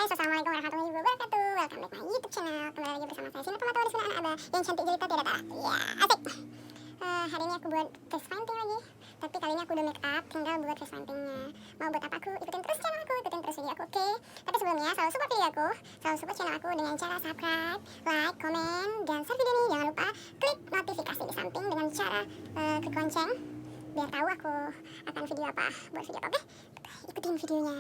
guys, assalamualaikum warahmatullahi wabarakatuh. Welcome back my YouTube channel. Kembali lagi bersama saya Sina Permata Wadisuna Anak Aba yang cantik jelita tidak tarah. Ya, asik. Hari ini aku buat face painting lagi. Tapi kali ini aku udah make up, tinggal buat face paintingnya. Mau buat apa aku? Ikutin terus channel aku, ikutin terus video aku, oke? Tapi sebelumnya selalu support video aku, selalu support channel aku dengan cara subscribe, like, komen, dan share video ini. Jangan lupa klik notifikasi di samping dengan cara klik lonceng biar tahu aku akan video apa, buat video apa, oke? Ikutin videonya.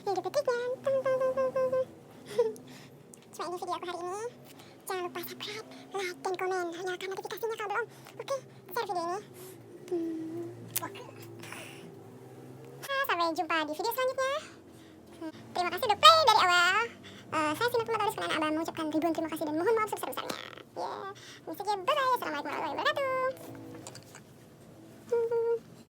Hidup detiknya. Tung, tung, tung, tung, tung, tung. Cuma ini video aku hari ini. Jangan lupa subscribe, like, dan komen. Nyalakan notifikasinya kalau belum. Oke, share video ini. Sampai jumpa di video selanjutnya. Terima kasih udah play dari awal. Saya Sinar Pematoris Kenan Abah mengucapkan ribuan terima kasih dan mohon maaf sebesar-besarnya. Ini saja, bye-bye. Assalamualaikum warahmatullahi wabarakatuh.